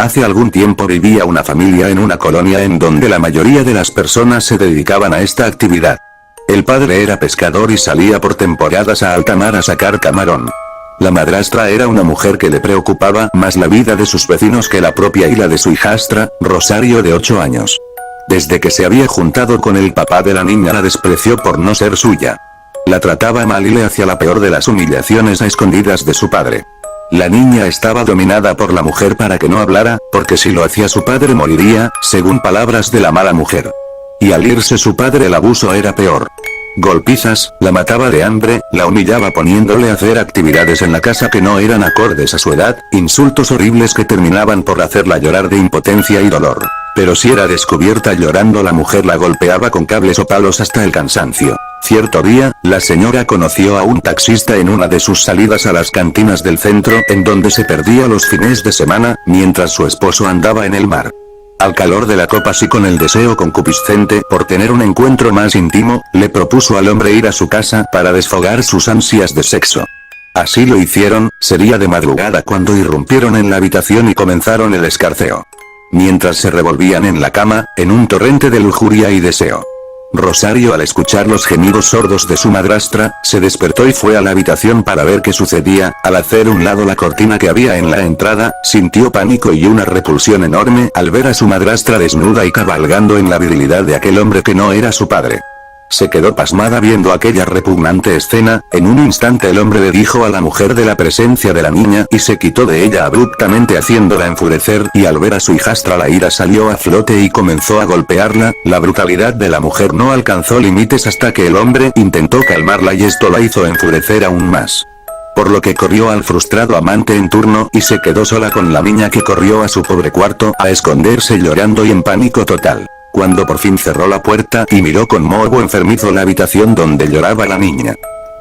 Hace algún tiempo vivía una familia en una colonia en donde la mayoría de las personas se dedicaban a esta actividad. El padre era pescador y salía por temporadas a alta mar a sacar camarón. La madrastra era una mujer que le preocupaba más la vida de sus vecinos que la propia y la de su hijastra, Rosario de 8 años. Desde que se había juntado con el papá de la niña la despreció por no ser suya. La trataba mal y le hacía la peor de las humillaciones a escondidas de su padre. La niña estaba dominada por la mujer para que no hablara, porque si lo hacía su padre moriría, según palabras de la mala mujer. Y al irse su padre el abuso era peor. Golpizas, la mataba de hambre, la humillaba poniéndole a hacer actividades en la casa que no eran acordes a su edad, insultos horribles que terminaban por hacerla llorar de impotencia y dolor. Pero si era descubierta llorando, la mujer la golpeaba con cables o palos hasta el cansancio. Cierto día, la señora conoció a un taxista en una de sus salidas a las cantinas del centro, en donde se perdía los fines de semana, mientras su esposo andaba en el mar. Al calor de la copa y con el deseo concupiscente por tener un encuentro más íntimo, le propuso al hombre ir a su casa para desfogar sus ansias de sexo. Así lo hicieron, sería de madrugada cuando irrumpieron en la habitación y comenzaron el escarceo. Mientras se revolvían en la cama, en un torrente de lujuria y deseo. Rosario, al escuchar los gemidos sordos de su madrastra, se despertó y fue a la habitación para ver qué sucedía. Al hacer un lado la cortina que había en la entrada, sintió pánico y una repulsión enorme al ver a su madrastra desnuda y cabalgando en la virilidad de aquel hombre que no era su padre. Se quedó pasmada viendo aquella repugnante escena. En un instante el hombre le dijo a la mujer de la presencia de la niña y se quitó de ella abruptamente haciéndola enfurecer, y al ver a su hijastra la ira salió a flote y comenzó a golpearla. La brutalidad de la mujer no alcanzó límites hasta que el hombre intentó calmarla y esto la hizo enfurecer aún más. Por lo que corrió al frustrado amante en turno y se quedó sola con la niña, que corrió a su pobre cuarto a esconderse llorando y en pánico total. Cuando por fin cerró la puerta y miró con morbo enfermizo la habitación donde lloraba la niña.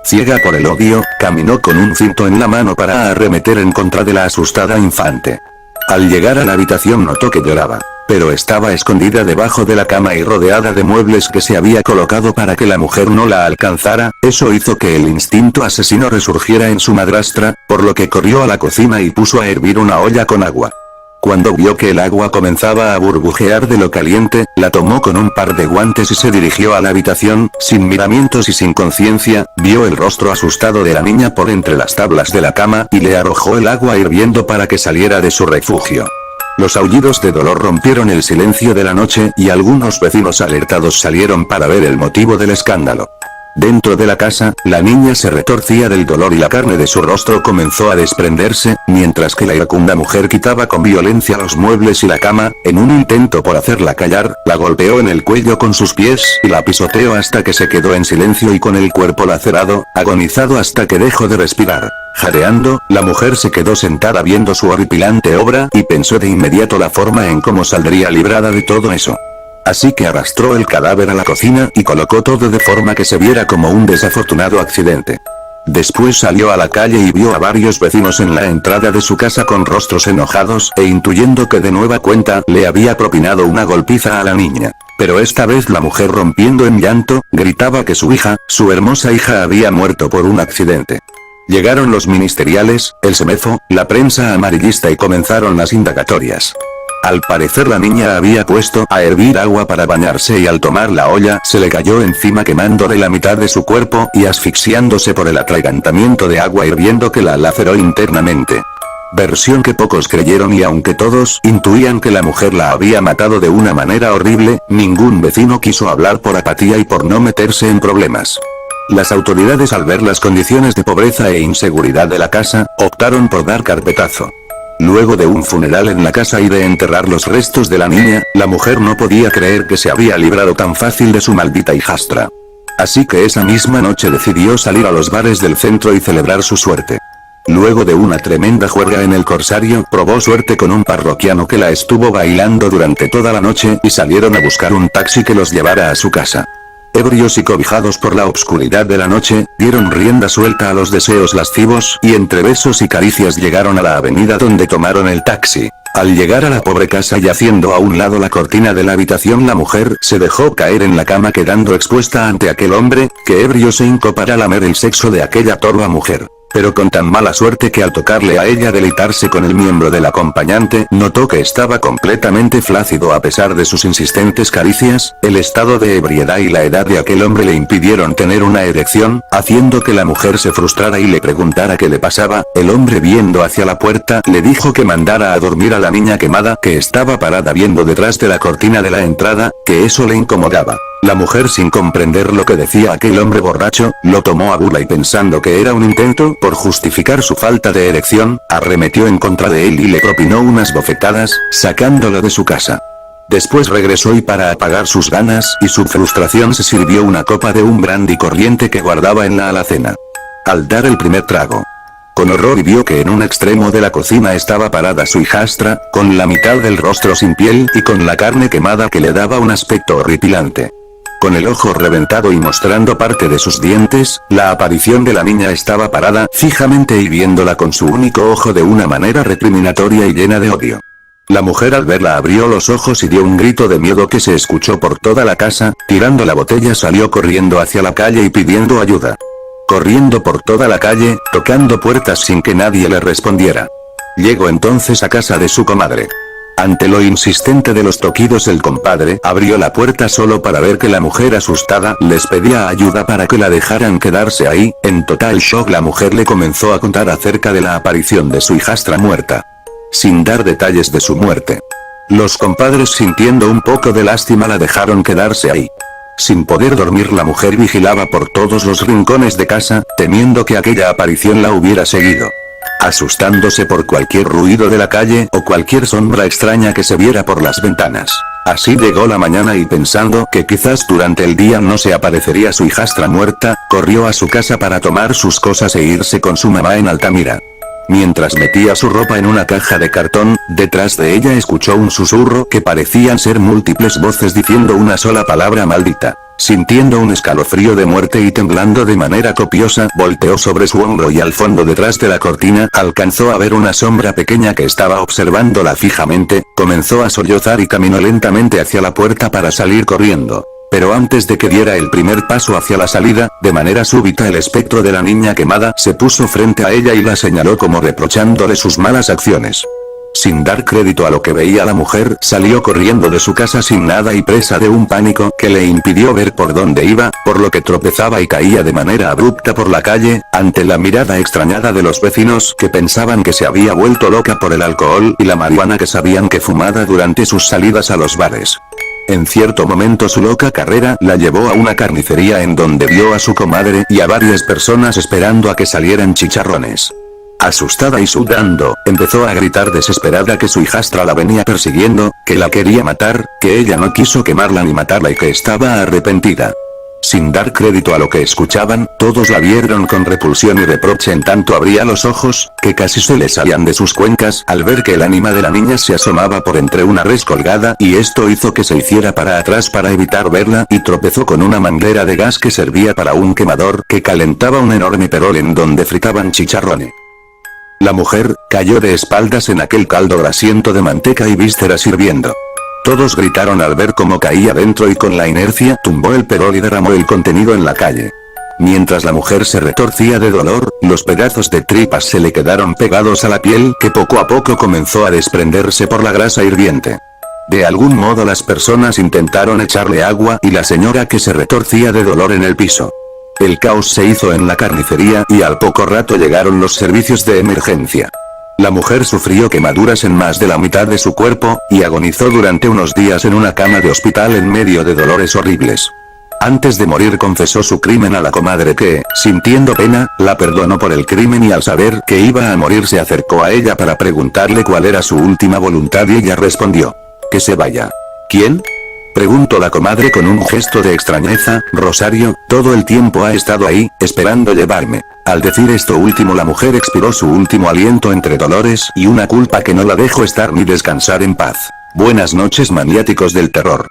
Ciega por el odio, caminó con un cinto en la mano para arremeter en contra de la asustada infante. Al llegar a la habitación notó que lloraba, pero estaba escondida debajo de la cama y rodeada de muebles que se había colocado para que la mujer no la alcanzara. Eso hizo que el instinto asesino resurgiera en su madrastra, por lo que corrió a la cocina y puso a hervir una olla con agua. Cuando vio que el agua comenzaba a burbujear de lo caliente, la tomó con un par de guantes y se dirigió a la habitación. Sin miramientos y sin conciencia, vio el rostro asustado de la niña por entre las tablas de la cama y le arrojó el agua hirviendo para que saliera de su refugio. Los aullidos de dolor rompieron el silencio de la noche y algunos vecinos alertados salieron para ver el motivo del escándalo. Dentro de la casa, la niña se retorcía del dolor y la carne de su rostro comenzó a desprenderse, mientras que la iracunda mujer quitaba con violencia los muebles y la cama. En un intento por hacerla callar, la golpeó en el cuello con sus pies y la pisoteó hasta que se quedó en silencio y con el cuerpo lacerado, agonizado hasta que dejó de respirar. Jadeando, la mujer se quedó sentada viendo su horripilante obra y pensó de inmediato la forma en cómo saldría librada de todo eso. Así que arrastró el cadáver a la cocina y colocó todo de forma que se viera como un desafortunado accidente. Después salió a la calle y vio a varios vecinos en la entrada de su casa con rostros enojados e intuyendo que de nueva cuenta le había propinado una golpiza a la niña. Pero esta vez la mujer, rompiendo en llanto, gritaba que su hija, su hermosa hija, había muerto por un accidente. Llegaron los ministeriales, el SEMEFO, la prensa amarillista y comenzaron las indagatorias. Al parecer la niña había puesto a hervir agua para bañarse y al tomar la olla se le cayó encima quemándole la mitad de su cuerpo y asfixiándose por el atragantamiento de agua hirviendo que la laceró internamente. Versión que pocos creyeron y aunque todos intuían que la mujer la había matado de una manera horrible, ningún vecino quiso hablar por apatía y por no meterse en problemas. Las autoridades, al ver las condiciones de pobreza e inseguridad de la casa, optaron por dar carpetazo. Luego de un funeral en la casa y de enterrar los restos de la niña, la mujer no podía creer que se había librado tan fácil de su maldita hijastra. Así que esa misma noche decidió salir a los bares del centro y celebrar su suerte. Luego de una tremenda juerga en el Corsario, probó suerte con un parroquiano que la estuvo bailando durante toda la noche y salieron a buscar un taxi que los llevara a su casa. Ebrios y cobijados por la obscuridad de la noche, dieron rienda suelta a los deseos lascivos y entre besos y caricias llegaron a la avenida donde tomaron el taxi. Al llegar a la pobre casa y haciendo a un lado la cortina de la habitación, la mujer se dejó caer en la cama quedando expuesta ante aquel hombre, que ebrio se hincó para lamer el sexo de aquella torva mujer. pero con tan mala suerte que al tocarle a ella deleitarse con el miembro del acompañante, notó que estaba completamente flácido a pesar de sus insistentes caricias. El estado de ebriedad y la edad de aquel hombre le impidieron tener una erección, haciendo que la mujer se frustrara y le preguntara qué le pasaba. El hombre, viendo hacia la puerta, le dijo que mandara a dormir a la niña quemada, que estaba parada viendo detrás de la cortina de la entrada, que eso le incomodaba. La mujer, sin comprender lo que decía aquel hombre borracho, lo tomó a burla y pensando que era un intento por justificar su falta de erección, arremetió en contra de él y le propinó unas bofetadas, sacándolo de su casa. Después regresó y para apagar sus ganas y su frustración se sirvió una copa de un brandy corriente que guardaba en la alacena. Al dar el primer trago, con horror vio que en un extremo de la cocina estaba parada su hijastra, con la mitad del rostro sin piel y con la carne quemada que le daba un aspecto horripilante. Con el ojo reventado y mostrando parte de sus dientes, la aparición de la niña estaba parada fijamente y viéndola con su único ojo de una manera recriminatoria y llena de odio. La mujer al verla abrió los ojos y dio un grito de miedo que se escuchó por toda la casa. Tirando la botella salió corriendo hacia la calle y pidiendo ayuda. Corriendo por toda la calle, tocando puertas sin que nadie le respondiera. Llegó entonces a casa de su comadre. Ante lo insistente de los toquidos, el compadre abrió la puerta solo para ver que la mujer, asustada, les pedía ayuda para que la dejaran quedarse ahí. En total shock, la mujer le comenzó a contar acerca de la aparición de su hijastra muerta, sin dar detalles de su muerte. Los compadres, sintiendo un poco de lástima, la dejaron quedarse ahí. Sin poder dormir, la mujer vigilaba por todos los rincones de casa, temiendo que aquella aparición la hubiera seguido, asustándose por cualquier ruido de la calle o cualquier sombra extraña que se viera por las ventanas. Así llegó la mañana y pensando que quizás durante el día no se aparecería su hijastra muerta, corrió a su casa para tomar sus cosas e irse con su mamá en Altamira. Mientras metía su ropa en una caja de cartón, detrás de ella escuchó un susurro que parecían ser múltiples voces diciendo una sola palabra: maldita. Sintiendo un escalofrío de muerte y temblando de manera copiosa, volteó sobre su hombro y al fondo detrás de la cortina, alcanzó a ver una sombra pequeña que estaba observándola fijamente. Comenzó a sollozar y caminó lentamente hacia la puerta para salir corriendo. Pero antes de que diera el primer paso hacia la salida, de manera súbita el espectro de la niña quemada se puso frente a ella y la señaló como reprochándole sus malas acciones. Sin dar crédito a lo que veía, la mujer salió corriendo de su casa sin nada y presa de un pánico que le impidió ver por dónde iba, por lo que tropezaba y caía de manera abrupta por la calle, ante la mirada extrañada de los vecinos que pensaban que se había vuelto loca por el alcohol y la marihuana que sabían que fumaba durante sus salidas a los bares. En cierto momento su loca carrera la llevó a una carnicería en donde vio a su comadre y a varias personas esperando a que salieran chicharrones. Asustada y sudando, empezó a gritar desesperada que su hijastra la venía persiguiendo, que la quería matar, que ella no quiso quemarla ni matarla y que estaba arrepentida. Sin dar crédito a lo que escuchaban, todos la vieron con repulsión y reproche en tanto abría los ojos, que casi se le salían de sus cuencas al ver que el ánima de la niña se asomaba por entre una res colgada, y esto hizo que se hiciera para atrás para evitar verla, y tropezó con una manguera de gas que servía para un quemador que calentaba un enorme perol en donde fritaban chicharrones. La mujer cayó de espaldas en aquel caldo grasiento de manteca y vísceras hirviendo. Todos gritaron al ver cómo caía dentro y con la inercia tumbó el perol y derramó el contenido en la calle. Mientras la mujer se retorcía de dolor, los pedazos de tripas se le quedaron pegados a la piel que poco a poco comenzó a desprenderse por la grasa hirviente. De algún modo las personas intentaron echarle agua y la señora que se retorcía de dolor en el piso. El caos se hizo en la carnicería y al poco rato llegaron los servicios de emergencia. La mujer sufrió quemaduras en más de la mitad de su cuerpo, y agonizó durante unos días en una cama de hospital en medio de dolores horribles. Antes de morir confesó su crimen a la comadre que, sintiendo pena, la perdonó por el crimen y al saber que iba a morir se acercó a ella para preguntarle cuál era su última voluntad y ella respondió: que se vaya. ¿Quién?, preguntó la comadre con un gesto de extrañeza. Rosario, todo el tiempo ha estado ahí, esperando llevarme. Al decir esto último la mujer expiró su último aliento entre dolores y una culpa que no la dejó estar ni descansar en paz. Buenas noches, maniáticos del terror.